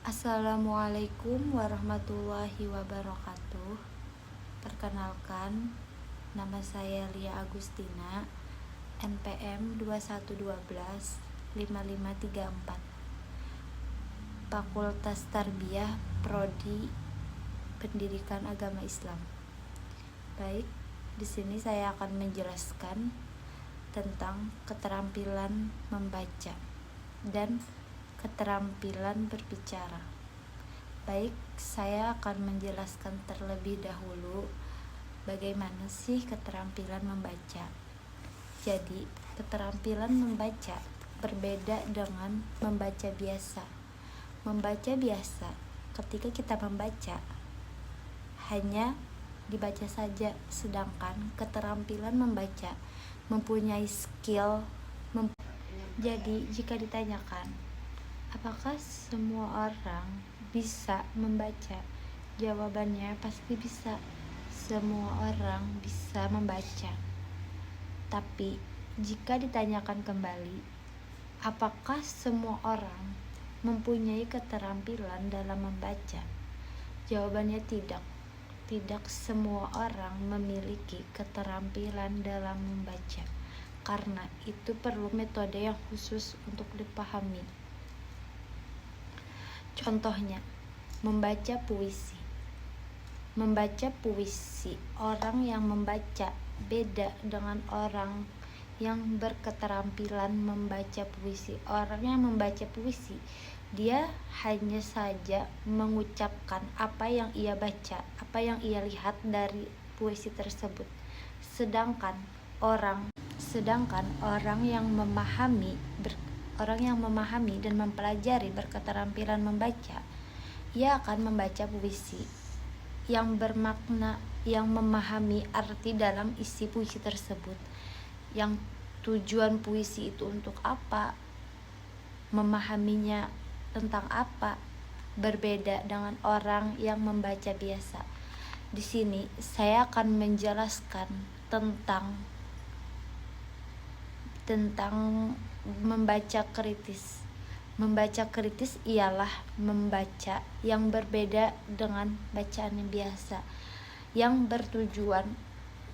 Assalamualaikum warahmatullahi wabarakatuh. Perkenalkan, nama saya Lia Agustina, NPM 21125534, Fakultas Tarbiyah Prodi Pendidikan Agama Islam. Baik, di sini saya akan menjelaskan tentang keterampilan membaca dan keterampilan berbicara. Baik, saya akan menjelaskan terlebih dahulu bagaimana sih keterampilan membaca. Jadi, keterampilan membaca berbeda dengan membaca biasa. Membaca biasa, ketika kita membaca, hanya dibaca saja, sedangkan keterampilan membaca mempunyai skill. Jadi, jika ditanyakan, apakah semua orang bisa membaca? Jawabannya pasti bisa. Semua orang bisa membaca. Tapi, jika ditanyakan kembali, apakah semua orang mempunyai keterampilan dalam membaca? Jawabannya tidak. Tidak semua orang memiliki keterampilan dalam membaca, karena itu perlu metode yang khusus untuk dipahami. Contohnya, membaca puisi. Membaca puisi, orang yang membaca beda dengan orang yang berketerampilan membaca puisi. Orang yang membaca puisi, dia hanya saja mengucapkan apa yang ia baca, apa yang ia lihat dari puisi tersebut. Sedangkan orang yang memahami dan mempelajari berketerampilan membaca, ia akan membaca puisi yang bermakna, yang memahami arti dalam isi puisi tersebut, yang tujuan puisi itu untuk apa, memahaminya tentang apa, berbeda dengan orang yang membaca biasa. Di sini saya akan menjelaskan tentang membaca kritis. Membaca kritis ialah membaca yang berbeda dengan bacaan yang biasa, yang bertujuan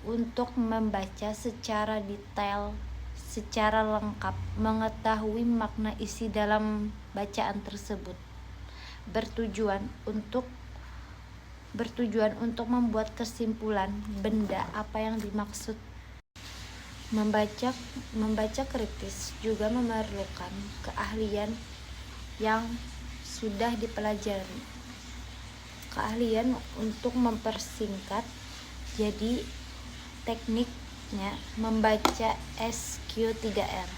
untuk membaca secara detail, secara lengkap, mengetahui makna isi dalam bacaan tersebut. Bertujuan untuk membuat kesimpulan benda apa yang dimaksud. Membaca kritis juga memerlukan keahlian yang sudah dipelajari. Keahlian untuk mempersingkat. Jadi tekniknya membaca SQ3R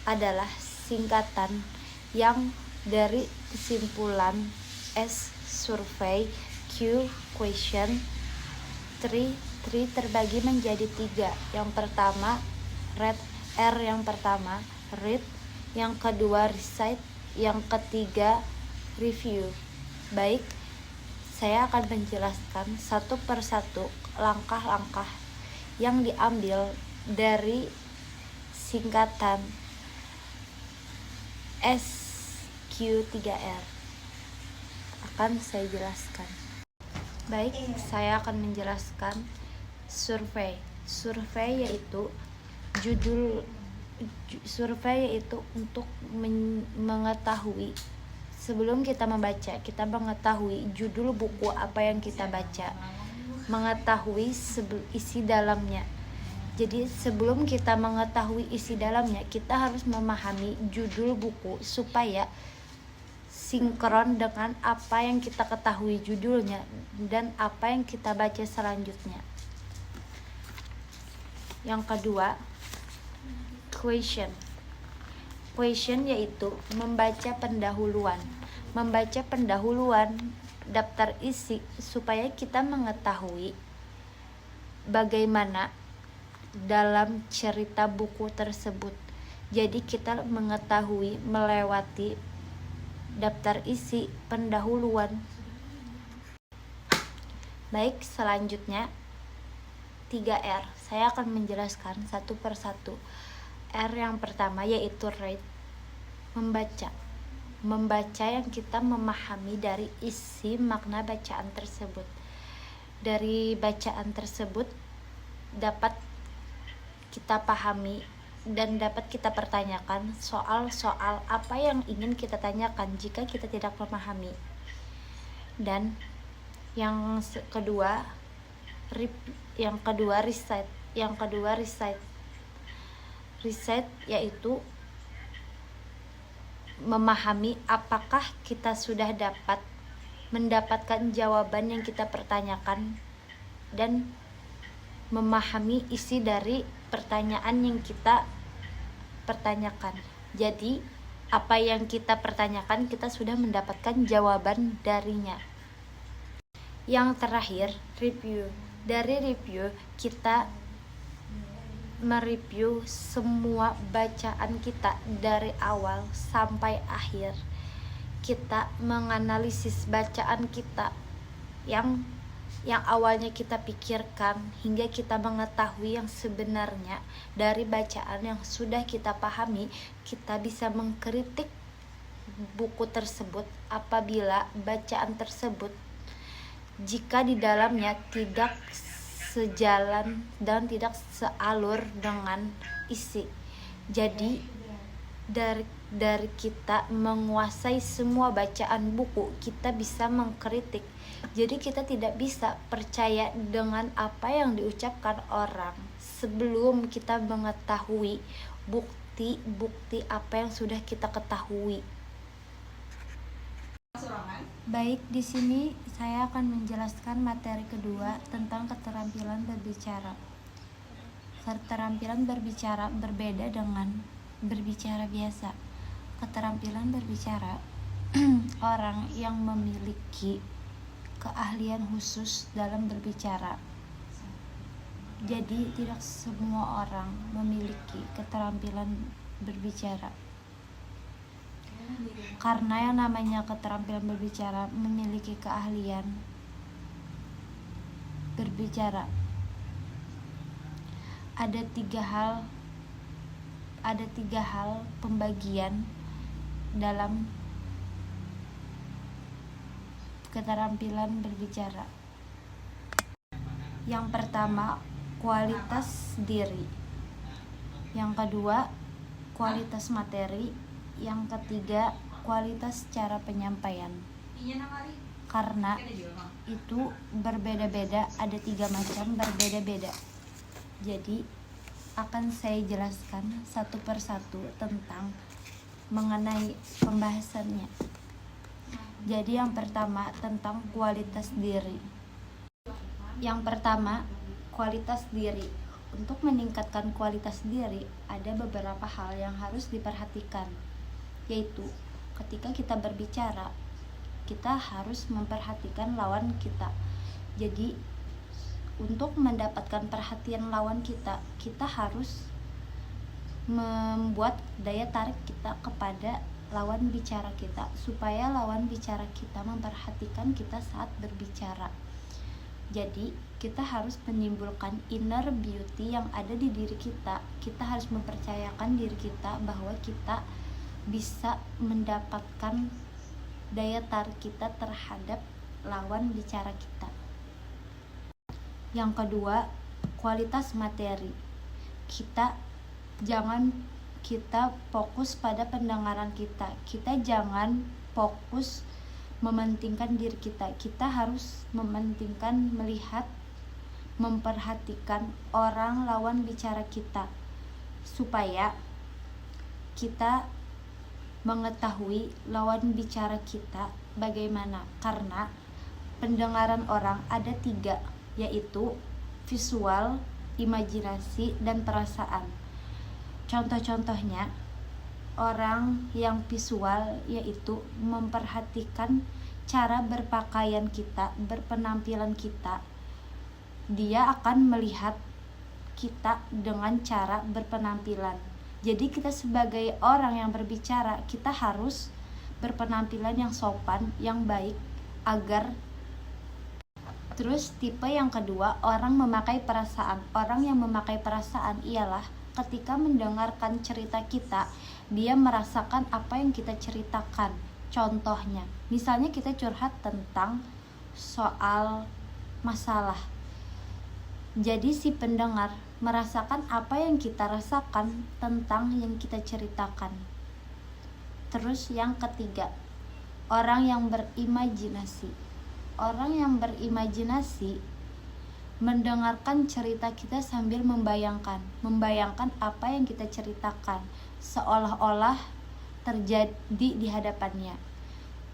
adalah singkatan yang dari kesimpulan S survey, Q question, 3 terbagi menjadi 3. Yang pertama read, R yang pertama read, yang kedua recite, yang ketiga review. Baik, saya akan menjelaskan satu persatu langkah-langkah yang diambil dari singkatan SQ3R. Akan saya jelaskan. Baik, saya akan menjelaskan survei. Survei yaitu untuk mengetahui, sebelum kita membaca, kita mengetahui judul buku apa yang kita baca, mengetahui isi dalamnya. Jadi sebelum kita mengetahui isi dalamnya, kita harus memahami judul buku supaya sinkron dengan apa yang kita ketahui judulnya dan apa yang kita baca selanjutnya. Yang kedua, question. Question yaitu membaca pendahuluan. Membaca pendahuluan daftar isi supaya kita mengetahui bagaimana dalam cerita buku tersebut. Jadi kita mengetahui melewati daftar isi pendahuluan. Baik, selanjutnya 3R. Saya akan menjelaskan satu persatu. R yang pertama yaitu read, membaca. membaca yang kita memahami dari isi makna bacaan tersebut. Dari bacaan tersebut dapat kita pahami dan dapat kita pertanyakan soal-soal apa yang ingin kita tanyakan jika kita tidak memahami. Dan yang kedua riset yaitu memahami apakah kita sudah dapat mendapatkan jawaban yang kita pertanyakan dan memahami isi dari pertanyaan yang kita pertanyakan. Jadi apa yang kita pertanyakan kita sudah mendapatkan jawaban darinya. Yang terakhir, review. Dari review kita mereview semua bacaan kita dari awal sampai akhir. Kita menganalisis bacaan kita yang awalnya kita pikirkan hingga kita mengetahui yang sebenarnya dari bacaan yang sudah kita pahami. Kita bisa mengkritik buku tersebut apabila bacaan tersebut jika di dalamnya tidak sejalan dan tidak sealur dengan isi. Jadi dari kita menguasai semua bacaan buku, kita bisa mengkritik. Jadi kita tidak bisa percaya dengan apa yang diucapkan orang sebelum kita mengetahui bukti apa yang sudah kita ketahui. Baik, di sini saya akan menjelaskan materi kedua tentang keterampilan berbicara. Keterampilan berbicara berbeda dengan berbicara biasa. Keterampilan berbicara orang yang memiliki keahlian khusus dalam berbicara. Jadi tidak semua orang memiliki keterampilan berbicara. Karena yang namanya keterampilan berbicara memiliki keahlian berbicara. Ada tiga hal pembagian dalam keterampilan berbicara. Yang pertama, kualitas diri. Yang kedua, kualitas materi. Yang ketiga, kualitas cara penyampaian. Karena itu berbeda-beda, ada 3 macam berbeda-beda. Jadi akan saya jelaskan satu persatu tentang mengenai pembahasannya. Jadi yang pertama tentang kualitas diri. Yang pertama, kualitas diri. Untuk meningkatkan kualitas diri, ada beberapa hal yang harus diperhatikan. Yaitu ketika kita berbicara, kita harus memperhatikan lawan kita. Jadi untuk mendapatkan perhatian lawan kita, kita harus membuat daya tarik kita kepada lawan bicara kita, supaya lawan bicara kita memperhatikan kita saat berbicara. Jadi kita harus menimbulkan inner beauty yang ada di diri kita. Kita harus mempercayakan diri kita bahwa kita bisa mendapatkan daya tarik kita terhadap lawan bicara kita. Yang kedua, kualitas materi. Kita fokus pada pendengaran kita. Kita jangan fokus mementingkan diri kita. Kita harus mementingkan melihat, memperhatikan orang lawan bicara kita, supaya kita mengetahui lawan bicara kita bagaimana. Karena pendengaran orang ada 3, yaitu visual, imajinasi, dan perasaan. Contoh-contohnya, orang yang visual yaitu memperhatikan cara berpakaian kita, berpenampilan kita. Dia akan melihat kita dengan cara berpenampilan. Jadi kita sebagai orang yang berbicara, kita harus berpenampilan yang sopan, yang baik, agar. Terus tipe yang kedua, orang memakai perasaan. Orang yang memakai perasaan ialah ketika mendengarkan cerita kita, dia merasakan apa yang kita ceritakan. Contohnya, misalnya kita curhat tentang soal masalah. Jadi si pendengar merasakan apa yang kita rasakan tentang yang kita ceritakan. Terus yang ketiga, orang yang berimajinasi. Orang yang berimajinasi mendengarkan cerita kita sambil membayangkan apa yang kita ceritakan seolah-olah terjadi di hadapannya.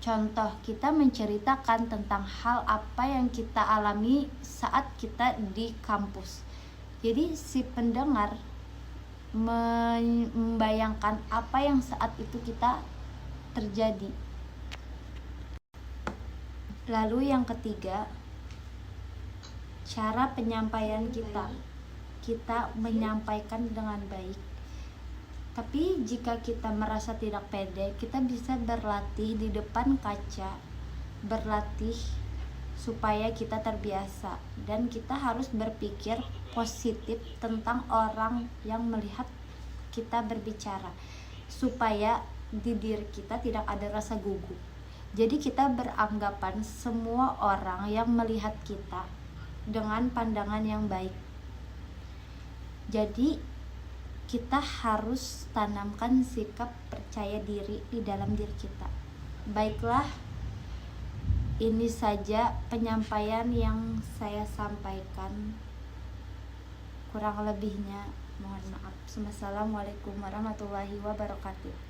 Contoh, kita menceritakan tentang hal apa yang kita alami saat kita di kampus. Jadi si pendengar membayangkan apa yang saat itu kita terjadi. Lalu yang ketiga, cara penyampaian kita menyampaikan dengan baik. Tapi jika kita merasa tidak pede, kita bisa berlatih di depan kaca, berlatih supaya kita terbiasa, dan kita harus berpikir positif tentang orang yang melihat kita berbicara, supaya di diri kita tidak ada rasa gugup. Jadi kita beranggapan semua orang yang melihat kita dengan pandangan yang baik. Jadi kita harus tanamkan sikap percaya diri di dalam diri kita. Baiklah, ini saja penyampaian yang saya sampaikan. Kurang lebihnya mohon maaf. Wassalamualaikum warahmatullahi wabarakatuh.